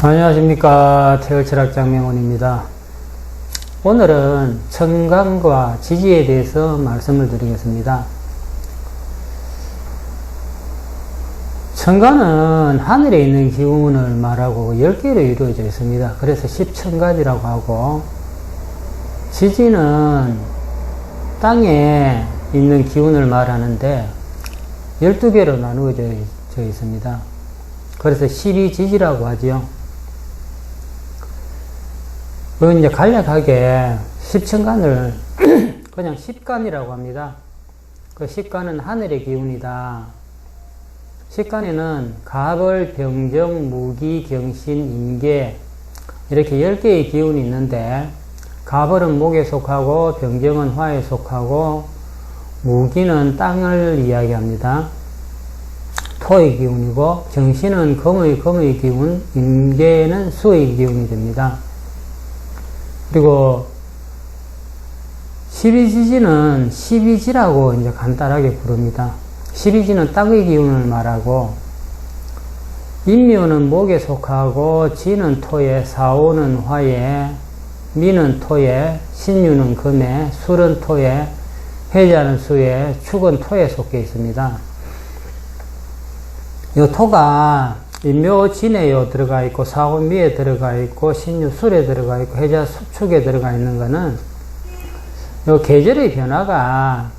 안녕하십니까. 태열철학장명원입니다. 오늘은 천간과 지지에 대해서 말씀을 드리겠습니다. 천간은 하늘에 있는 기운을 말하고 10개로 이루어져 있습니다. 그래서 10천간이라고 하고, 지지는 땅에 있는 기운을 말하는데 12개로 나누어져 있습니다. 그래서 12지지라고 하지요. 그건 이제 간략하게 10천간을 그냥 10간이라고 합니다. 그 10간은 하늘의 기운이다. 10간에는 갑을, 병정, 무기, 경신, 임계 이렇게 10개의 기운이 있는데, 갑을은 목에 속하고 병정은 화에 속하고 무기는 땅을 이야기합니다. 토의 기운이고, 경신은 금의 기운, 임계는 수의 기운이 됩니다. 그리고 12지지는 12지라고 이제 간단하게 부릅니다. 12지는 땅의 기운을 말하고, 인묘는 목에 속하고, 지는 토에, 사오는 화에, 미는 토에, 신유는 금에, 술은 토에, 해자는 수에, 축은 토에 속해 있습니다. 이 토가 인묘 진에 들어가 있고, 사오 미에 들어가 있고, 신유 술에 들어가 있고, 해자 축에 들어가 있는 거는 이 계절의 변화가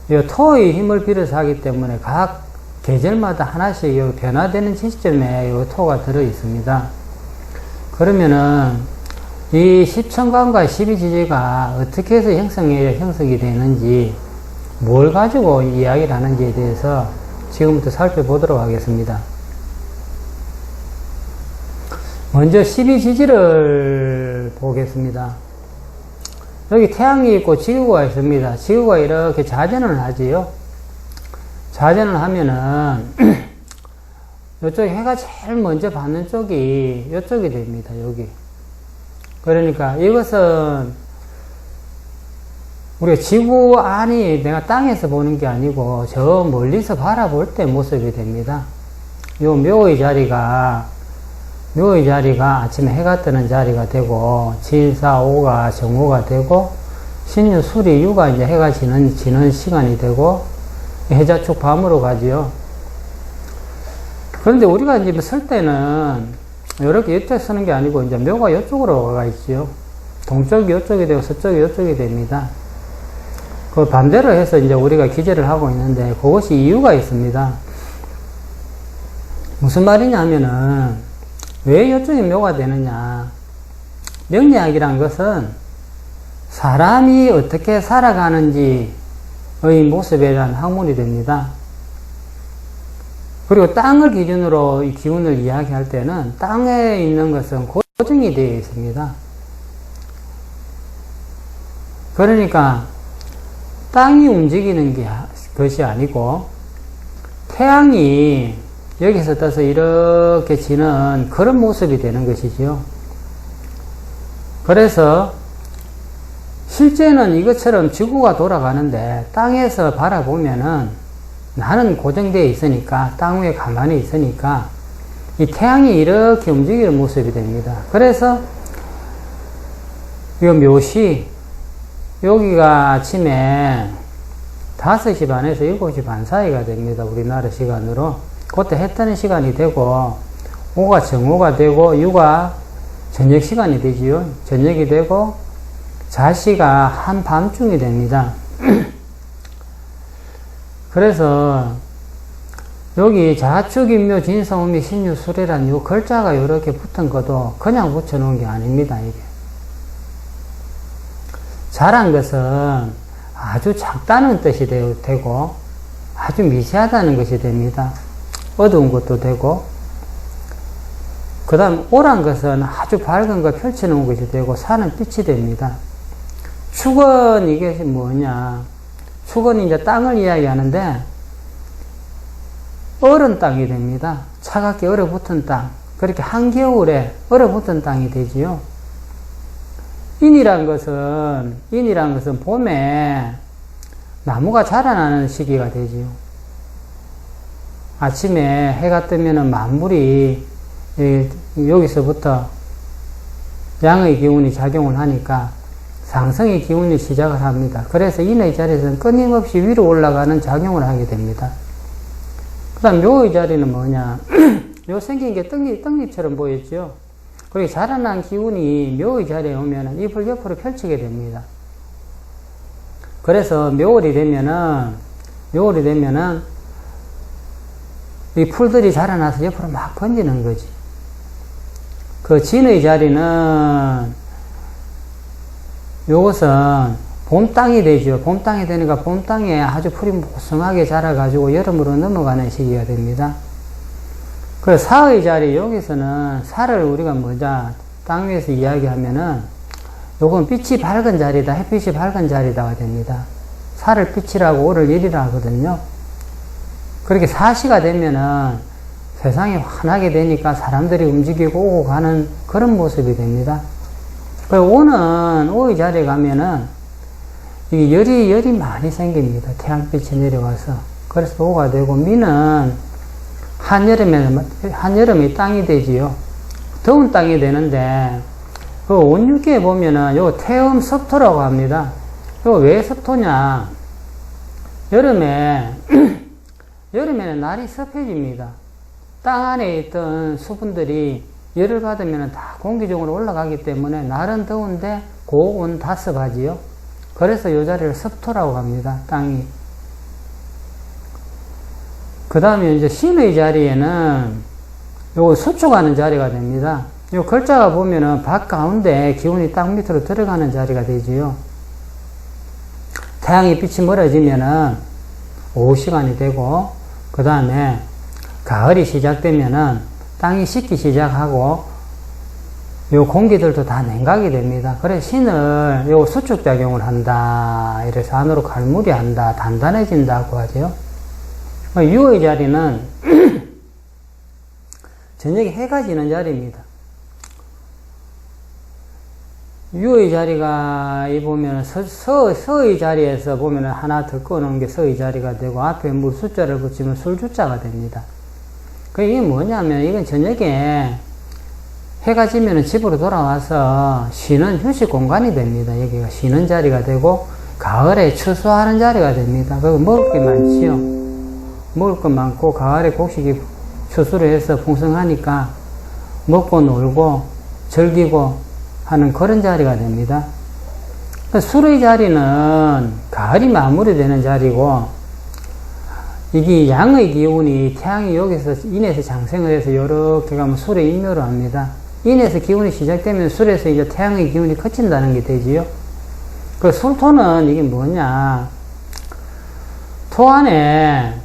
이 토의 힘을 빌어서 하기 때문에 각 계절마다 하나씩 변화되는 시점에 이 토가 들어 있습니다. 그러면은 이 10천간과 12지지가 어떻게 해서 형성이 되는지, 뭘 가지고 이야기를 하는지에 대해서 지금부터 살펴보도록 하겠습니다. 먼저 12지지를 보겠습니다. 여기 태양이 있고 지구가 있습니다. 지구가 이렇게 자전을 하지요. 자전을 하면은 이쪽 해가 제일 먼저 받는 쪽이 이쪽이 됩니다. 여기. 그러니까 이것은 우리가 지구 안이 내가 땅에서 보는 게 아니고 저 멀리서 바라볼 때 모습이 됩니다. 요 묘의 자리가 아침에 해가 뜨는 자리가 되고, 진사, 오가 정오가 되고, 신유, 수리, 유가 이제 해가 지는 시간이 되고, 해자축 밤으로 가지요. 그런데 우리가 이제 쓸 때는 이렇게 이쪽에 쓰는 게 아니고, 이제 묘가 이쪽으로 가 있지요. 동쪽이 이쪽이 되고, 서쪽이 이쪽이 됩니다. 그 반대로 해서 이제 우리가 기재를 하고 있는데, 그것이 이유가 있습니다. 무슨 말이냐 하면은, 왜 이쪽이 묘가 되느냐. 명리학이란 것은 사람이 어떻게 살아가는지의 모습에 대한 학문이 됩니다. 그리고 땅을 기준으로 이 기운을 이야기할 때는 땅에 있는 것은 고정이 되어 있습니다. 그러니까 땅이 움직이는 것이 아니고, 태양이 여기서 떠서 이렇게 지는 그런 모습이 되는 것이지요. 그래서 실제는 이것처럼 지구가 돌아가는데, 땅에서 바라보면은 나는 고정되어 있으니까, 땅 위에 가만히 있으니까 이 태양이 이렇게 움직이는 모습이 됩니다. 그래서 이 묘시, 여기가 아침에 5시 반에서 7시 반 사이가 됩니다. 우리나라 시간으로. 그때 해 뜨는 시간이 되고, 오가 정오가 되고, 유가 저녁 시간이 되지요. 저녁이 되고, 자시가 한밤중이 됩니다. 그래서 여기 자축, 인묘, 진성음미, 신유, 수레란 요 글자가 이렇게 붙은 것도 그냥 붙여놓은 게 아닙니다. 이게 자란 것은 아주 작다는 뜻이 되고, 아주 미세하다는 것이 됩니다. 어두운 것도 되고, 그 다음 오란 것은 아주 밝은 거 펼쳐놓은 것이 되고, 사는 빛이 됩니다. 축은 이게 뭐냐. 축은 이제 땅을 이야기하는데, 얼은 땅이 됩니다. 차갑게 얼어붙은 땅. 그렇게 한겨울에 얼어붙은 땅이 되지요. 인이란 것은 봄에 나무가 자라나는 시기가 되지요. 아침에 해가 뜨면은 만물이 여기서부터 양의 기운이 작용을 하니까 상승의 기운이 시작을 합니다. 그래서 인의 자리에서는 끊임없이 위로 올라가는 작용을 하게 됩니다. 그 다음 묘의 자리는 뭐냐. 요 생긴 게 떡잎처럼 보였죠. 그리고 자라난 기운이 묘의 자리에 오면 잎을 옆으로 펼치게 됩니다. 그래서 묘월이 되면은 이 풀들이 자라나서 옆으로 막 번지는 거지. 그 진의 자리는 요것은 봄 땅이 되죠. 봄 땅이 되니까 봄 땅에 아주 풀이 무성하게 자라가지고 여름으로 넘어가는 시기가 됩니다. 그 사의 자리, 여기서는 사를 우리가 땅 위에서 이야기하면은 요건 빛이 밝은 자리다, 햇빛이 밝은 자리다가 됩니다. 사를 빛이라고 오를 일이라 하거든요. 그렇게 사시가 되면은 세상이 환하게 되니까 사람들이 움직이고 오고 가는 그런 모습이 됩니다. 오는 오의 자리에 가면은 이게 열이 많이 생깁니다. 태양빛이 내려와서. 그래서 오가 되고, 미는 한여름에 땅이 되지요. 더운 땅이 되는데, 그 온육기에 보면은 요 태음 섭토라고 합니다. 요 왜 섭토냐? 여름에는 날이 습해집니다. 땅 안에 있던 수분들이 열을 받으면 다 공기중으로 올라가기 때문에 날은 더운데 고온 다습하지요. 그래서 요 자리를 섭토라고 합니다. 땅이. 그 다음에 이제 신의 자리에는 요거 수축하는 자리가 됩니다. 요 글자가 보면은 밖 가운데 기운이 땅 밑으로 들어가는 자리가 되지요. 태양의 빛이 멀어지면은 오후 시간이 되고, 그 다음에 가을이 시작되면은 땅이 식기 시작하고, 요 공기들도 다 냉각이 됩니다. 그래서 신을 요 수축작용을 한다. 이래서 안으로 갈무리 한다. 단단해진다고 하죠. 유의 자리는 저녁에 해가 지는 자리입니다. 유의 자리가 이 보면 서의 자리에서 보면 하나 더 꺼놓은 게 서의 자리가 되고, 앞에 물 숫자를 붙이면 술주자가 됩니다. 이게 뭐냐면, 이건 저녁에 해가 지면 집으로 돌아와서 쉬는 휴식 공간이 됩니다. 여기가 쉬는 자리가 되고, 가을에 추수하는 자리가 됩니다. 그리고 먹을 게 많지요. 먹을 것 많고, 가을에 곡식이 추수를 해서 풍성하니까 먹고 놀고 즐기고 하는 그런 자리가 됩니다. 술의 자리는 가을이 마무리되는 자리고, 이게 양의 기운이 태양이 여기서 인에서 장생을 해서 이렇게 가면 술에 인묘를 합니다. 인에서 기운이 시작되면 술에서 이제 태양의 기운이 거친다는 게 되지요. 그 술토는 이게 뭐냐? 토 안에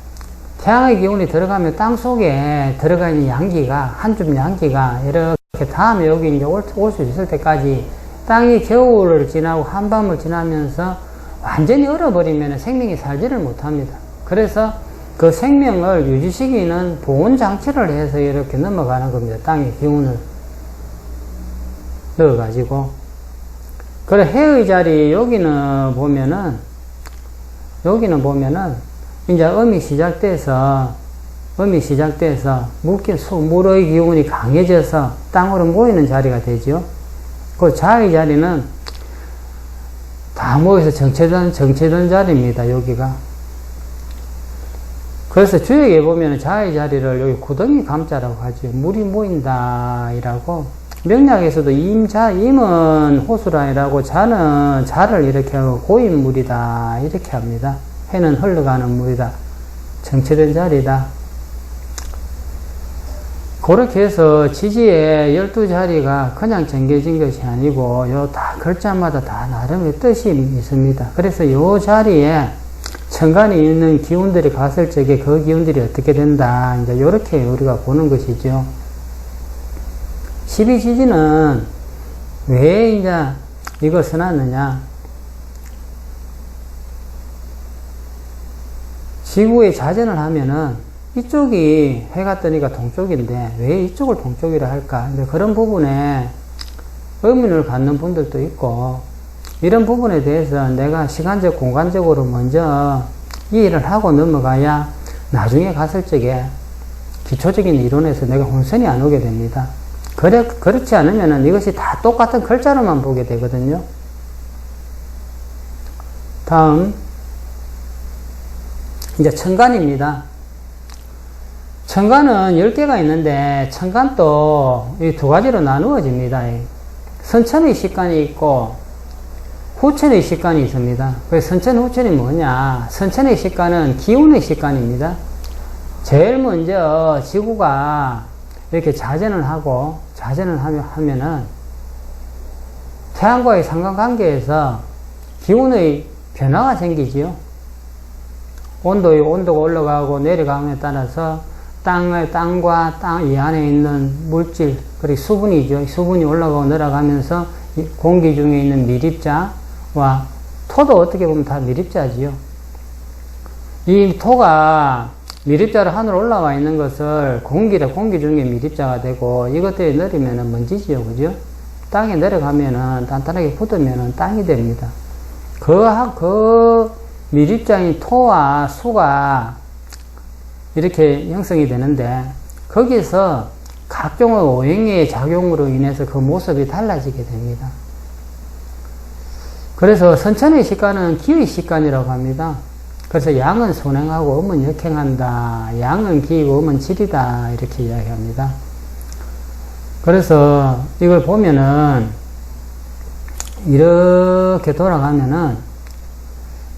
태양의 기운이 들어가면 땅 속에 들어가 있는 양기가, 한 줌 양기가 이렇게 다음에 여기 이제 올 수 있을 때까지 땅이 겨울을 지나고 한밤을 지나면서 완전히 얼어버리면 생명이 살지를 못합니다. 그래서 그 생명을 유지시키는 보온장치를 해서 이렇게 넘어가는 겁니다. 땅의 기운을 넣어가지고. 그래, 해의 자리, 여기는 보면은, 이제 음이 시작돼서, 물의 기운이 강해져서 땅으로 모이는 자리가 되죠. 그 자의 자리는 다 모여서 정체된 자리입니다, 여기가. 그래서 주역에 보면 자의 자리를 여기 구덩이 감자라고 하죠. 물이 모인다, 이라고. 명약에서도 임은 호수라이라고, 자는 자를 이렇게 하고 고인물이다, 이렇게 합니다. 해는 흘러가는 물이다. 정체된 자리다. 그렇게 해서 지지의 12자리가 그냥 정겨진 것이 아니고, 요 다 글자마다 다 나름의 뜻이 있습니다. 그래서 요 자리에 천간에 있는 기운들이 갔을 적에 그 기운들이 어떻게 된다. 이제 요렇게 우리가 보는 것이죠. 12지지는 왜 이제 이걸 써놨느냐. 지구에 자전을 하면은 이쪽이 해가 뜨니까 동쪽인데 왜 이쪽을 동쪽이라 할까? 이제 그런 부분에 의문을 갖는 분들도 있고, 이런 부분에 대해서 내가 시간적, 공간적으로 먼저 이해를 하고 넘어가야 나중에 갔을 적에 기초적인 이론에서 내가 혼선이 안 오게 됩니다. 그렇지 않으면은 이것이 다 똑같은 글자로만 보게 되거든요. 다음, 이제 천간입니다. 천간은 10개가 있는데, 천간도 이 두 가지로 나누어집니다. 선천의 식간이 있고, 후천의 식간이 있습니다. 그래서 선천, 후천이 뭐냐? 선천의 식간은 기운의 식간입니다. 제일 먼저 지구가 이렇게 자전을 하면은 태양과의 상관관계에서 기운의 변화가 생기지요. 온도가 올라가고 내려가음에 따라서 땅과 땅 이 안에 있는 물질, 그리고 수분이죠. 수분이 올라가고 내려가면서 공기 중에 있는 미립자와 토도 어떻게 보면 다 미립자지요. 이 토가 미립자로 하늘 올라와 있는 것을 공기 중에 미립자가 되고, 이것들이 내리면은 먼지지요. 그죠? 땅에 내려가면은 단단하게 굳으면은 땅이 됩니다. 그 미립자인 토와 수가 이렇게 형성이 되는데, 거기서 각종의 오행의 작용으로 인해서 그 모습이 달라지게 됩니다. 그래서 선천의 식간은 기의 식간이라고 합니다. 그래서 양은 손행하고 음은 역행한다. 양은 기이고 음은 질이다. 이렇게 이야기합니다. 그래서 이걸 보면은 이렇게 돌아가면은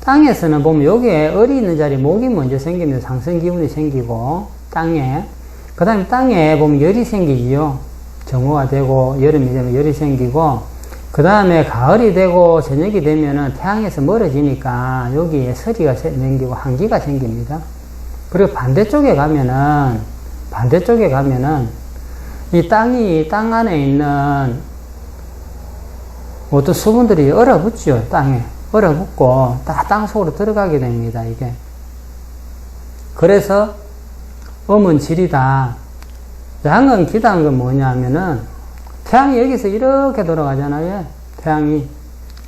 땅에서는 보면 여기에 을이 있는 자리에 목이 먼저 생깁니다. 상승 기운이 생기고 땅에, 그 다음에 땅에 보면 열이 생기지요. 정오가 되고 여름이 되면 열이 생기고, 그 다음에 가을이 되고 저녁이 되면은 태양에서 멀어지니까 여기에 서리가 생기고 한기가 생깁니다. 그리고 반대쪽에 가면은 이 땅 안에 있는 어떤 수분들이 얼어붙죠. 땅에 얼어붙고 다 땅 속으로 들어가게 됩니다. 이게. 그래서 음은 질이다. 양은 기다는 건 뭐냐면은 태양이 여기서 이렇게 돌아가잖아요. 태양이.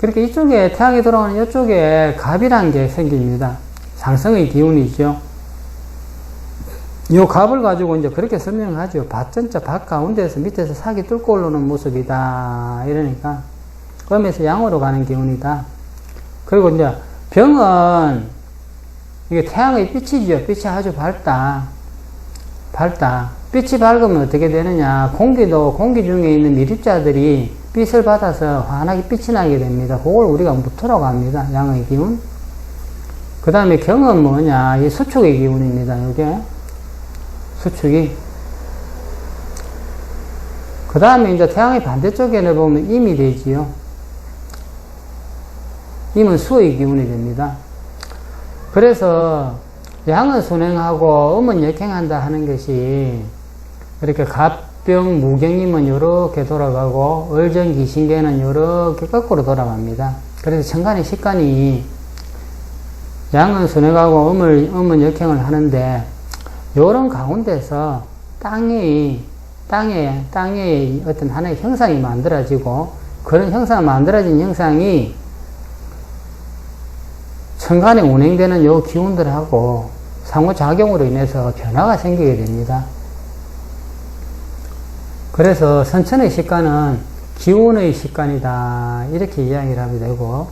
그렇게 이쪽에 태양이 돌아가는 이쪽에 갑이라는 게 생깁니다. 상승의 기운이죠. 요 갑을 가지고 이제 그렇게 설명하죠. 밭전자 밭 가운데에서 밑에서 사기 뚫고 올라오는 모습이다. 이러니까 음에서 양으로 가는 기운이다. 그리고 이제 병은 이게 태양의 빛이죠. 빛이 아주 밝다. 빛이 밝으면 어떻게 되느냐. 공기 중에 있는 미립자들이 빛을 받아서 환하게 빛이 나게 됩니다. 그걸 우리가 무토라고 합니다. 양의 기운. 그 다음에 경은 뭐냐. 이 수축의 기운입니다. 이게. 수축이. 그 다음에 이제 태양의 반대쪽에는 보면 임이 되지요. 임은 수의 기운이 됩니다. 그래서 양은 순행하고 음은 역행한다 하는 것이, 이렇게 갑병, 무경임은 이렇게 돌아가고 을정, 기신계는 이렇게 거꾸로 돌아갑니다. 그래서 천간의 식간이 양은 순행하고 음은 역행을 하는데, 요런 가운데서 땅에 어떤 하나의 형상이 만들어지고, 그런 만들어진 형상이 천간에 운행되는 요 기운들하고 상호작용으로 인해서 변화가 생기게 됩니다. 그래서 선천의 식간은 기운의 식간이다. 이렇게 이야기를 하게 되고,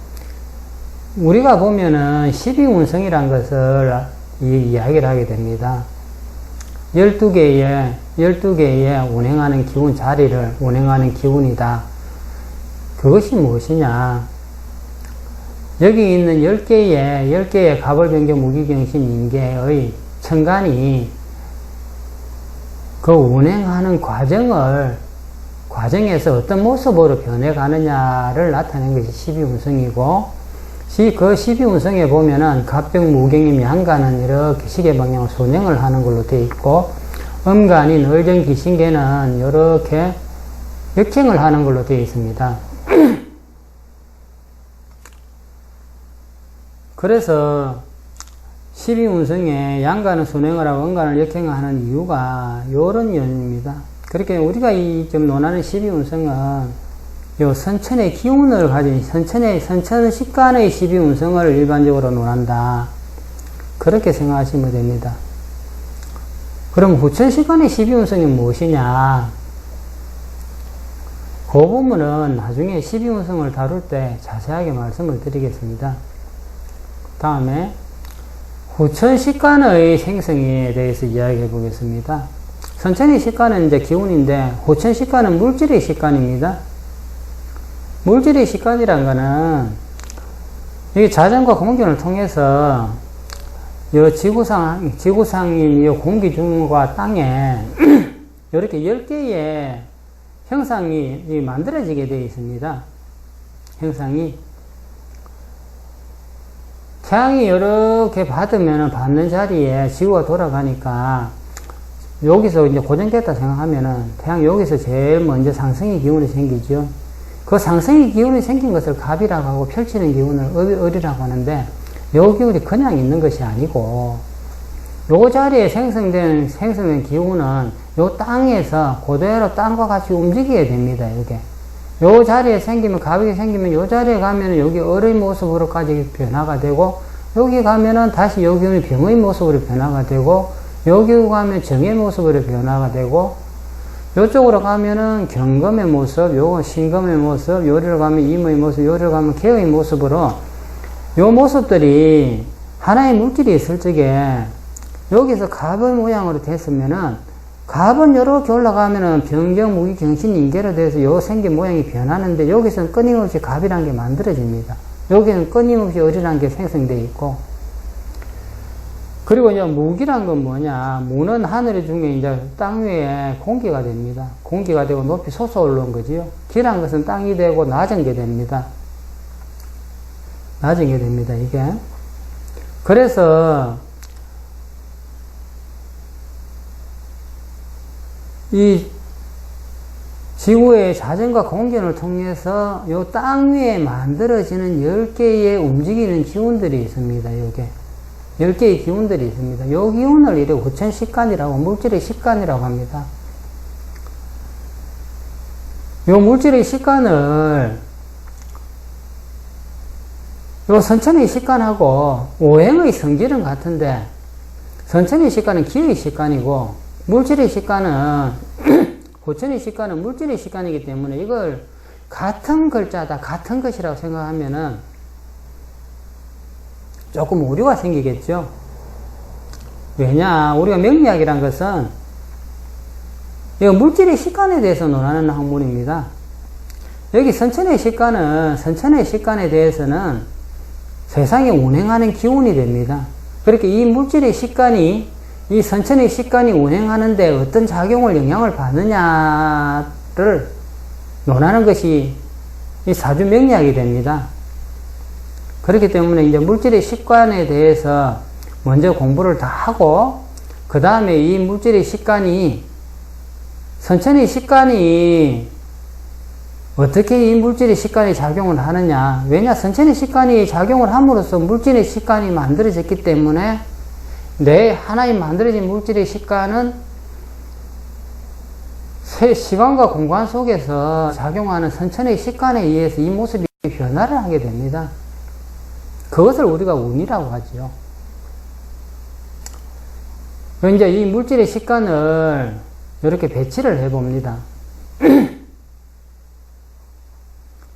우리가 보면은 12운성이라는 것을 이야기를 하게 됩니다. 12개의 운행하는 기운 자리를 운행하는 기운이다. 그것이 무엇이냐? 여기 있는 10개의 갑을병경 무기경신 인계의 천간이 그 운행하는 과정에서 어떤 모습으로 변해가느냐를 나타낸 것이 12운성이고, 그 12운성에 보면은 갑병 무경임 양간은 이렇게 시계방향으로 순행을 하는 걸로 되어 있고, 음간인 을정 기신계는 이렇게 역행을 하는 걸로 되어 있습니다. 그래서 12운성에 양간은 순행을 하고 음간을 역행을 하는 이유가 요런 연입니다. 그렇게 우리가 좀 논하는 12운성은 요 선천의 기운을 가진 선천 식간의 12운성을 일반적으로 논한다. 그렇게 생각하시면 됩니다. 그럼 후천식간의 12운성이 무엇이냐? 그 부분은 나중에 12운성을 다룰 때 자세하게 말씀을 드리겠습니다. 다음에 후천식간의 생성에 대해서 이야기해 보겠습니다. 선천의 식간은 이제 기운인데, 후천식간은 물질의 식간입니다. 물질의 식간이란 거는, 이 자전과 공균을 통해서, 이 지구상인 이 공기 중과 땅에, 이렇게 10개의 형상이 만들어지게 되어 있습니다. 형상이. 태양이 이렇게 받는 자리에 지구가 돌아가니까, 여기서 이제 고정됐다 생각하면은, 태양 여기서 제일 먼저 상승의 기운이 생기죠. 그 상승의 기운이 생긴 것을 갑이라고 하고, 펼치는 기운을 을이라고 하는데, 요 기운이 그냥 있는 것이 아니고, 요 자리에 생성된 기운은 요 땅에서 그대로 땅과 같이 움직이게 됩니다, 이게. 요 자리에 생기면, 갑이 생기면 요 자리에 가면은 여기 을의 모습으로까지 변화가 되고, 여기 가면은 다시 요 기운이 병의 모습으로 변화가 되고, 여기 가면 정의 모습으로 변화가 되고, 요쪽으로 가면은 경금의 모습, 요건 신금의 모습, 요리를 가면 임의 모습, 요리를 가면 개의 모습으로, 요 모습들이 하나의 물질이 있을 적에, 여기서 갑의 모양으로 됐으면은, 갑은 요렇게 올라가면은 병경, 무기, 경신, 인계로 돼서 요 생긴 모양이 변하는데, 여기서는 끊임없이 갑이라는 게 만들어집니다. 여기는 끊임없이 을이라는 게 생성되어 있고, 그리고 이제 무기란 건 뭐냐? 무는 하늘 중에 이제 땅 위에 공기가 됩니다. 공기가 되고 높이 솟아올라온 거지요. 기란 것은 땅이 되고 낮은 게 됩니다. 낮은 게 됩니다, 이게. 그래서, 이 지구의 자전과 공견을 통해서 요 땅 위에 만들어지는 10개의 움직이는 기운들이 있습니다, 요게. 10개의 기운들이 있습니다. 요 기운을 이래 후천식간이라고, 물질의 식간이라고 합니다. 요 물질의 식간을, 요 선천의 식간하고 오행의 성질은 같은데, 선천의 식간은 기의 식간이고, 물질의 식간은, 후천의 식간은 물질의 식간이기 때문에 이걸 같은 글자다, 같은 것이라고 생각하면은 조금 오류가 생기겠죠. 왜냐, 우리가 명리학이란 것은 이 물질의 식간에 대해서 논하는 학문입니다. 여기 선천의 식간에 대해서는 세상에 운행하는 기운이 됩니다. 그렇게 이 물질의 식간이, 이 선천의 식간이 운행하는데 어떤 작용을, 영향을 받느냐를 논하는 것이 이 사주 명리학이 됩니다. 그렇기 때문에 이제 물질의 식간에 대해서 먼저 공부를 다 하고, 그 다음에 이 물질의 식간이, 선천의 식간이 어떻게 이 물질의 식간이 작용을 하느냐. 왜냐, 선천의 식간이 작용을 함으로써 물질의 식간이 만들어졌기 때문에 내 하나의 만들어진 물질의 식간은 시간과 공간 속에서 작용하는 선천의 식간에 의해서 이 모습이 변화를 하게 됩니다. 그것을 우리가 운이라고 하죠. 이제 이 물질의 식간을 이렇게 배치를 해봅니다.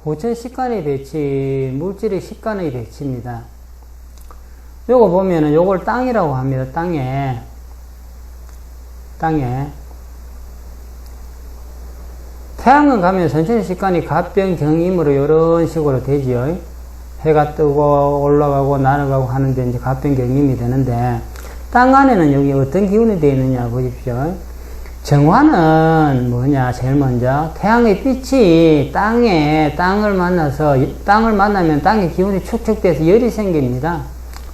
후천 식간의 배치, 물질의 식간의 배치입니다. 요거 보면은 요걸 땅이라고 합니다. 땅에. 태양은 가면 선천의 식간이 갑병, 경임으로 이런 식으로 되지요. 해가 뜨고 올라가고 날아가고 하는데 이제 갑병, 경임이 되는데, 땅 안에는 여기 어떤 기운이 되어 있느냐 보십시오. 정화는 뭐냐, 제일 먼저 태양의 빛이 땅을 만나면 땅의 기운이 축축돼서 열이 생깁니다.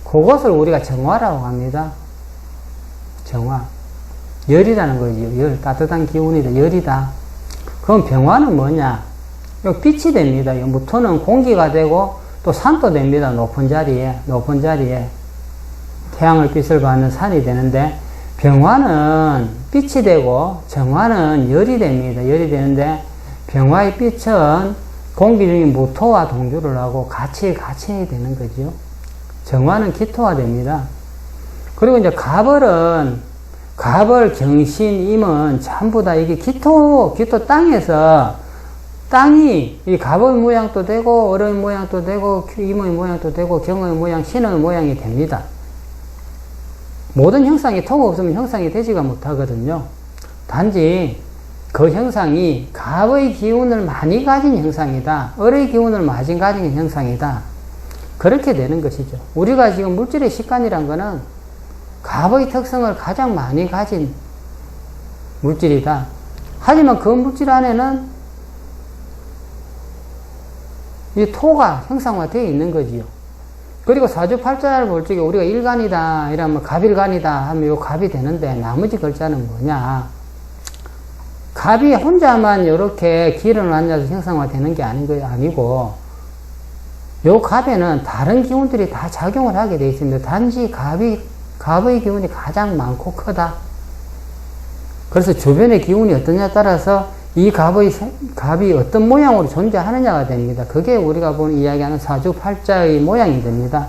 그것을 우리가 정화라고 합니다. 정화, 열이라는 거죠. 열, 따뜻한 기운이다, 열이다. 그럼 병화는 뭐냐, 여기 빛이 됩니다. 무토는 공기가 되고 또 산도 됩니다. 높은 자리에 태양을 빛을 받는 산이 되는데, 병화는 빛이 되고 정화는 열이 됩니다. 열이 되는데, 병화의 빛은 공기 중에 무토와 동조를 하고 같이 해야 되는 거죠. 정화는 기토화 됩니다. 그리고 이제 갑을은 갑을, 경신, 임은 전부 다 이게 기토 땅에서 땅이 이 갑의 모양도 되고 을의 모양도 되고 임의 모양도 되고 경의 모양, 신의 모양이 됩니다. 모든 형상이 토가 없으면 형상이 되지가 못하거든요. 단지 그 형상이 갑의 기운을 많이 가진 형상이다. 을의 기운을 많이 가진 형상이다. 그렇게 되는 것이죠. 우리가 지금 물질의 식관이란 거는 갑의 특성을 가장 많이 가진 물질이다. 하지만 그 물질 안에는 이 토가 형상화되어 있는 거지요. 그리고 사주팔자를 볼 적에 우리가 일간이다 이러면 갑일간이다 하면 요 갑이 되는데 나머지 글자는 뭐냐? 갑이 혼자만 이렇게 기운을 앉아서 형상화되는 게 아니고 요 갑에는 다른 기운들이 다 작용을 하게 되어 있습니다. 단지 갑의 기운이 가장 많고 크다. 그래서 주변의 기운이 어떠냐에 따라서 이 갑이 어떤 모양으로 존재하느냐가 됩니다. 그게 우리가 이야기하는 사주팔자의 모양이 됩니다.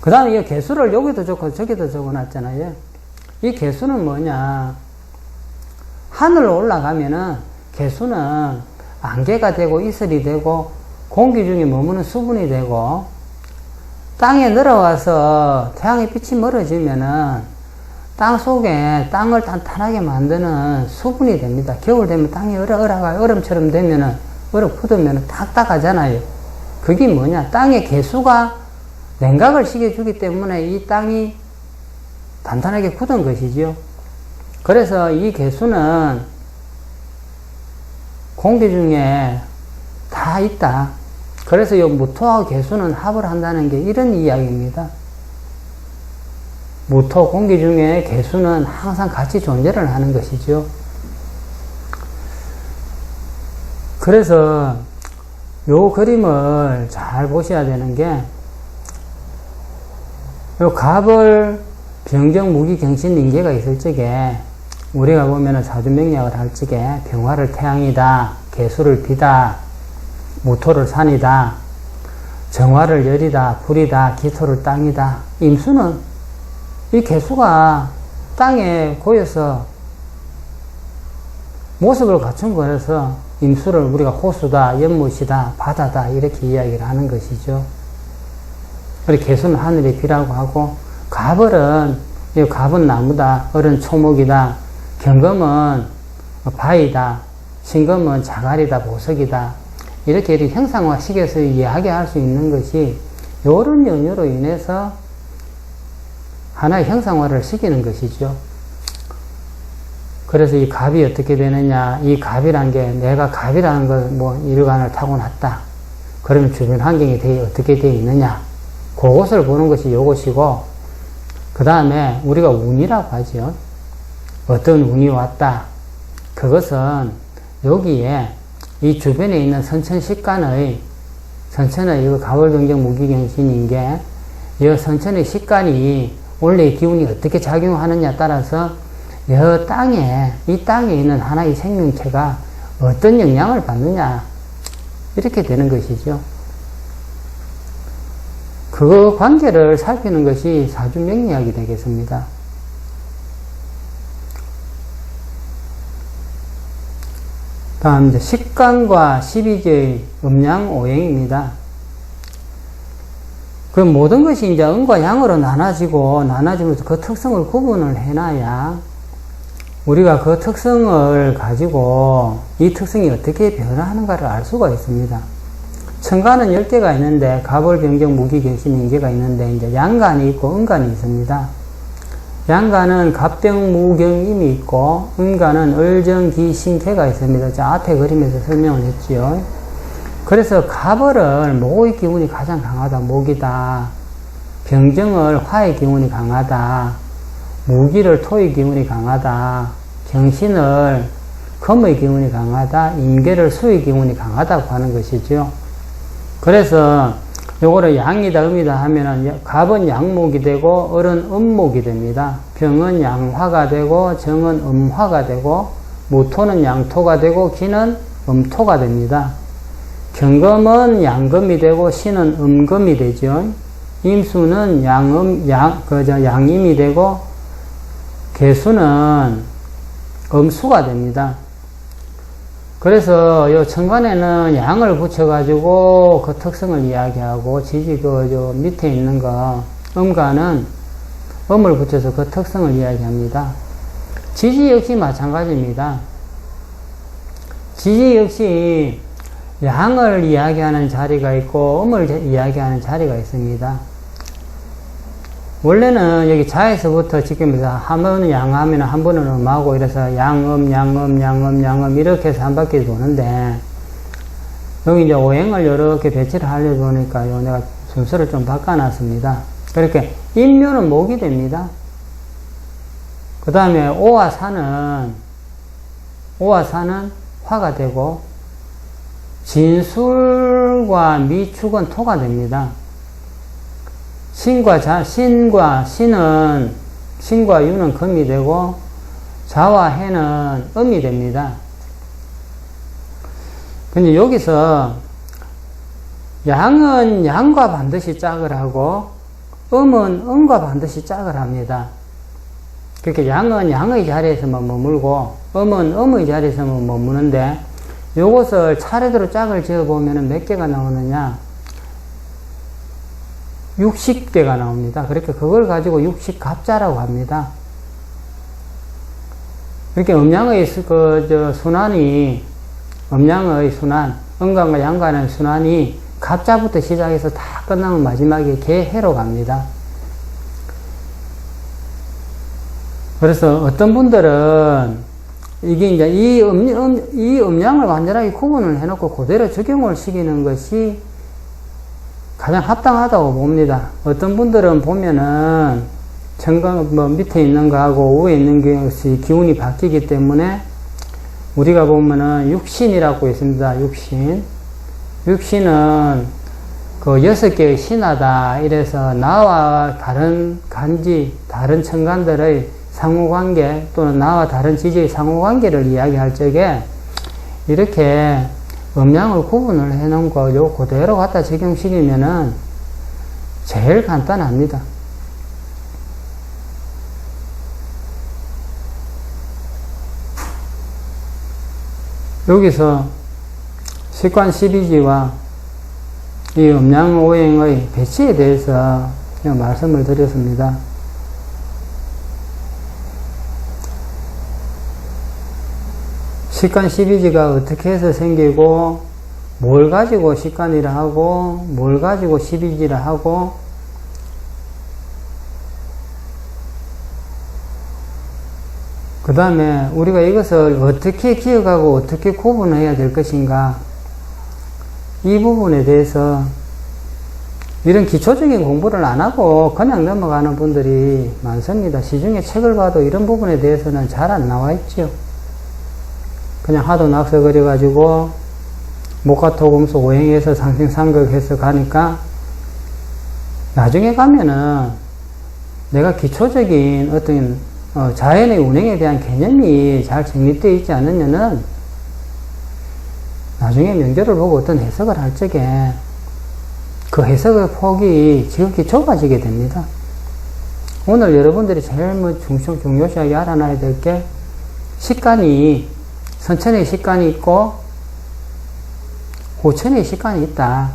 그 다음에 이 개수를 여기도 적고 저기도 적어놨잖아요. 이 개수는 뭐냐? 하늘로 올라가면은 개수는 안개가 되고 이슬이 되고 공기 중에 머무는 수분이 되고 땅에 내려와서 태양의 빛이 멀어지면은 땅 속에 땅을 단단하게 만드는 수분이 됩니다. 겨울 되면 땅이 얼음처럼 되면은 얼음 굳으면 딱딱하잖아요. 그게 뭐냐? 땅의 개수가 냉각을 시켜주기 때문에 이 땅이 단단하게 굳은 것이지요. 그래서 이 개수는 공기 중에 다 있다. 그래서 이 무토하고 개수는 합을 한다는 게 이런 이야기입니다. 무토, 공기 중에 개수는 항상 같이 존재를 하는 것이죠. 그래서 요 그림을 잘 보셔야 되는 게 요 갑을 병정, 무기, 경신, 인계가 있을 적에 우리가 보면은 사주명리학을 할 적에 병화를 태양이다, 개수를 비다, 무토를 산이다, 정화를 열이다, 불이다, 기토를 땅이다. 임수는 이 개수가 땅에 고여서 모습을 갖춘 거라서 임수를 우리가 호수다, 연못이다, 바다다 이렇게 이야기를 하는 것이죠. 그리고 개수는 하늘의 비라고 하고 갑은 나무다, 을은 초목이다, 경금은 바위다, 신금은 자갈이다, 보석이다 이렇게 형상화시켜서 이야기할 수 있는 것이 이런 연유로 인해서 하나의 형상화를 시키는 것이죠. 그래서 이 갑이 어떻게 되느냐, 이 갑이란 게 내가 갑이라는 걸 일간을 타고났다. 그러면 주변 환경이 어떻게 되어 있느냐, 그것을 보는 것이 요것이고, 그 다음에 우리가 운이라고 하죠. 어떤 운이 왔다. 그것은 여기에 이 주변에 있는 선천식간의 이거 가월경정 무기경신인 게 이 선천의 식간이 원래 기운이 어떻게 작용하느냐에 따라서 이 땅에 있는 하나의 생명체가 어떤 영향을 받느냐 이렇게 되는 것이죠. 그 관계를 살피는 것이 사주명리학이 되겠습니다. 다음 이제 식간과 12개의 음양오행입니다. 그 모든 것이 이제 음과 양으로 나눠지면서 그 특성을 구분을 해놔야 우리가 그 특성을 가지고 이 특성이 어떻게 변화하는가를 알 수가 있습니다. 천간은 10개가 있는데 갑을, 병정, 무기, 경신, 인계가 있는데 이제 양간이 있고 음간이 있습니다. 양간은 갑병, 무경임이 있고 음간은 을정, 기, 신개가 있습니다. 자, 앞에 그림에서 설명을 했지요. 그래서 갑을 목의 기운이 가장 강하다, 목이다. 병정을 화의 기운이 강하다. 무기를 토의 기운이 강하다. 경신을 금의 기운이 강하다. 인계를 수의 기운이 강하다고 하는 것이죠. 그래서 요거를 양이다, 음이다 하면은 갑은 양목이 되고 을은 음목이 됩니다. 병은 양화가 되고 정은 음화가 되고 무토는 양토가 되고 기는 음토가 됩니다. 경금은 양금이 되고 신은 음금이 되죠. 임수는 양임이 되고 개수는 음수가 됩니다. 그래서 요 천간에는 양을 붙여가지고 그 특성을 이야기하고, 지지 저 밑에 있는 거, 음간은 음을 붙여서 그 특성을 이야기합니다. 지지 역시 마찬가지입니다. 지지 역시 양을 이야기하는 자리가 있고, 음을 이야기하는 자리가 있습니다. 원래는 여기 자에서부터 지금에서 한 번은 양하면 한 번은 음하고 이래서 양음, 양음, 양음, 양음 이렇게 해서 한 바퀴 도는데, 여기 이제 오행을 이렇게 배치를 하려고 보니까 내가 순서를 좀 바꿔놨습니다. 그렇게 인묘는 목이 됩니다. 그 다음에 오와 사는 화가 되고, 진술과 미축은 토가 됩니다. 신과 유는 금이 되고, 자와 해는 음이 됩니다. 근데 여기서 양은 양과 반드시 짝을 하고, 음은 음과 반드시 짝을 합니다. 그렇게 양은 양의 자리에서만 머물고, 음은 음의 자리에서만 머무는데, 요것을 차례대로 짝을 지어보면 몇 개가 나오느냐? 60개가 나옵니다. 그렇게 그걸 가지고 60갑자라고 합니다. 이렇게 음양의 순환이, 음양의 순환, 음간과 양간의 순환이 갑자부터 시작해서 다 끝나면 마지막에 개해로 갑니다. 그래서 어떤 분들은 이게 이제 이 음양을 완전하게 구분을 해놓고 그대로 적용을 시키는 것이 가장 합당하다고 봅니다. 어떤 분들은 보면은 천간 밑에 있는 거하고 위에 있는 것이 기운이 바뀌기 때문에 우리가 보면은 육신이라고 있습니다. 육신은 그 6개의 신하다. 이래서 나와 다른 간지, 다른 천간들의 상호관계 또는 나와 다른 지지의 상호관계를 이야기할 적에 이렇게 음양을 구분을 해놓은 거 요 그대로 갖다 적용시키면은 제일 간단합니다. 여기서 식관 12지와 이 음양오행의 배치에 대해서 말씀을 드렸습니다. 식관 12지가 어떻게 해서 생기고, 뭘 가지고 식관이라 하고, 뭘 가지고 12지라 하고, 그 다음에 우리가 이것을 어떻게 기억하고 어떻게 구분해야 될 것인가, 이 부분에 대해서 이런 기초적인 공부를 안 하고 그냥 넘어가는 분들이 많습니다. 시중에 책을 봐도 이런 부분에 대해서는 잘 안 나와 있죠. 그냥 하도 낙서거려가지고 목화토금수 오행해서 상생상극해서 가니까 나중에 가면은 내가 기초적인 어떤 자연의 운행에 대한 개념이 잘 정립되어 있지 않으면은 나중에 명제를 보고 어떤 해석을 할 적에 그 해석의 폭이 지극히 좁아지게 됩니다. 오늘 여러분들이 제일 중요시하게 알아놔야 될 게 식간이 선천의 식간이 있고 후천의 식간이 있다.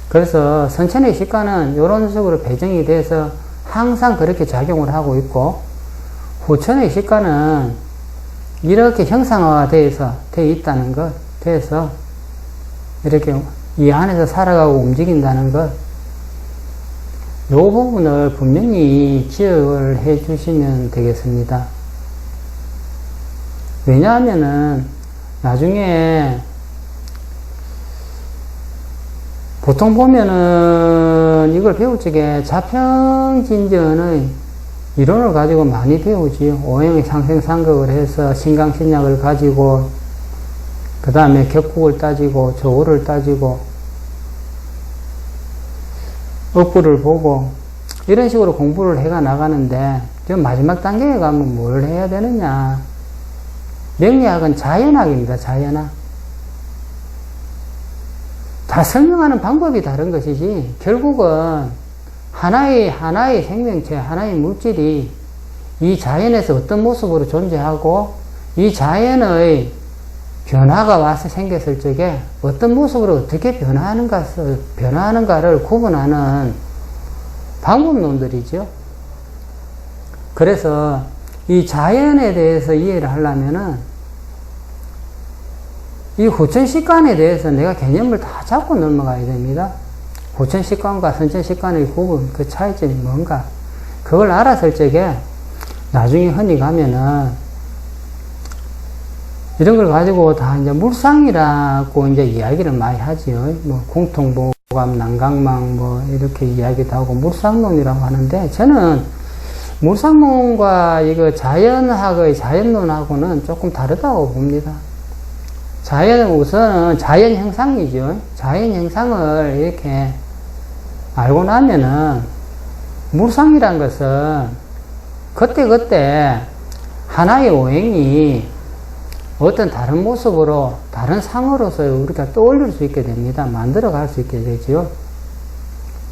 그래서 선천의 식간은 이런 식으로 배정이 돼서 항상 그렇게 작용을 하고 있고, 후천의 식간은 이렇게 형상화가 되어 있다는 것, 돼서 이렇게 이 안에서 살아가고 움직인다는 것, 이 부분을 분명히 기억을 해 주시면 되겠습니다. 왜냐하면은 나중에 보통 보면은 이걸 배울 적에 자평진전의 이론을 가지고 많이 배우지요. 오행의 상생상극을 해서 신강신약을 가지고 그 다음에 격국을 따지고 조우를 따지고 업구를 보고 이런 식으로 공부를 해가 나가는데 지금 마지막 단계에 가면 뭘 해야 되느냐. 명리학은 자연학입니다. 자연학. 다 설명하는 방법이 다른 것이지 결국은 하나의 생명체, 하나의 물질이 이 자연에서 어떤 모습으로 존재하고 이 자연의 변화가 와서 생겼을 적에 어떤 모습으로 어떻게 변화하는가를 구분하는 방법론들이죠. 그래서 이 자연에 대해서 이해를 하려면은 이 후천식관에 대해서 내가 개념을 다 잡고 넘어가야 됩니다. 후천식관과 선천식관의 구분, 그 차이점이 뭔가, 그걸 알았을 적에 나중에 흔히 가면은 이런 걸 가지고 다 이제 물상이라고 이제 이야기를 많이 하지요. 뭐 공통보감, 난강망 뭐 이렇게 이야기도 하고 물상론이라고 하는데, 저는 물상론과 이거 자연학의 자연론하고는 조금 다르다고 봅니다. 자연은 우선은 자연 형상이죠. 자연 형상을 이렇게 알고 나면은 물상이란 것은 그때그때 하나의 오행이 어떤 다른 모습으로, 다른 상으로서 우리가 떠올릴 수 있게 됩니다. 만들어 갈 수 있게 되죠.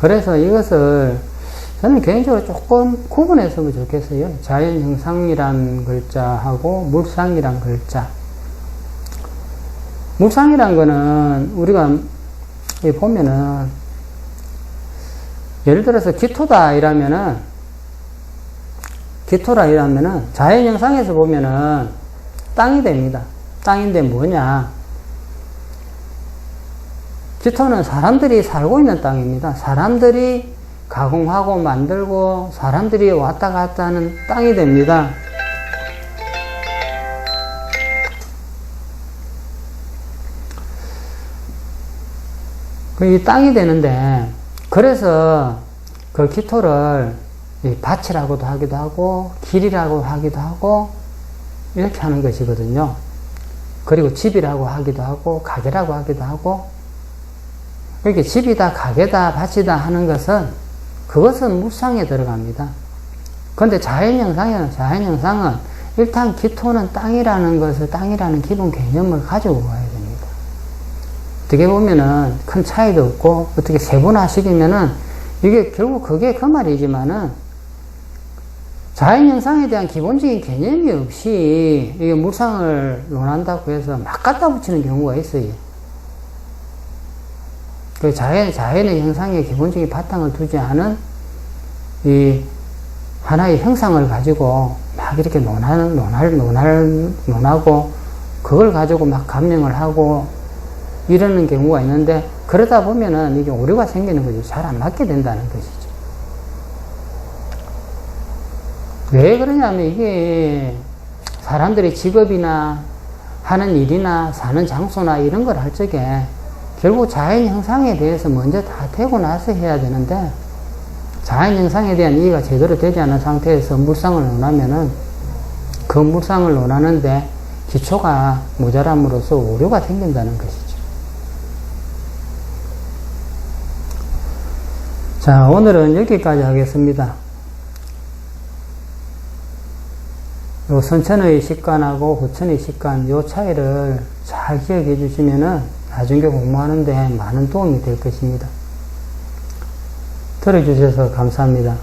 그래서 이것을 저는 개인적으로 조금 구분했으면 좋겠어요. 자연 형상이란 글자하고 물상이란 글자. 물상이란 거는 우리가 보면은 예를 들어서 기토다 이라면은 자연 형상에서 보면은 땅이 됩니다. 땅인데 뭐냐? 기토는 사람들이 살고 있는 땅입니다. 사람들이 가공하고 만들고 사람들이 왔다 갔다 하는 땅이 됩니다. 이 땅이 되는데, 그래서 그 기토를 밭이라고도 하기도 하고 길이라고 하기도 하고 이렇게 하는 것이거든요. 그리고 집이라고 하기도 하고 가게라고 하기도 하고, 이렇게 집이다 가게다 밭이다 하는 것은 그것은 물상에 들어갑니다. 그런데 자연형상은 일단 기토는 땅이라는 것을, 땅이라는 기본 개념을 가지고 가야 됩니다. 어떻게 보면은 큰 차이도 없고, 어떻게 세분화시키면은 이게 결국 그게 그 말이지만은 자연형상에 대한 기본적인 개념이 없이 이게 물상을 논한다고 해서 막 갖다 붙이는 경우가 있어요. 그 자연의 형상에 기본적인 바탕을 두지 않은 이 하나의 형상을 가지고 막 이렇게 논하고 그걸 가지고 막 감명을 하고 이러는 경우가 있는데, 그러다 보면은 이게 오류가 생기는 거죠. 잘 안 맞게 된다는 것이죠. 왜 그러냐면 이게 사람들이 직업이나 하는 일이나 사는 장소나 이런 걸 할 적에 결국 자연 형상에 대해서 먼저 다 되고 나서 해야 되는데, 자연 형상에 대한 이해가 제대로 되지 않은 상태에서 물상을 논하면은 그 물상을 논하는데 기초가 모자람으로써 오류가 생긴다는 것이죠. 자, 오늘은 여기까지 하겠습니다. 요 선천의 식관하고 후천의 식관, 요 차이를 잘 기억해 주시면은 나중에 공부하는데 많은 도움이 될 것입니다. 들어주셔서 감사합니다.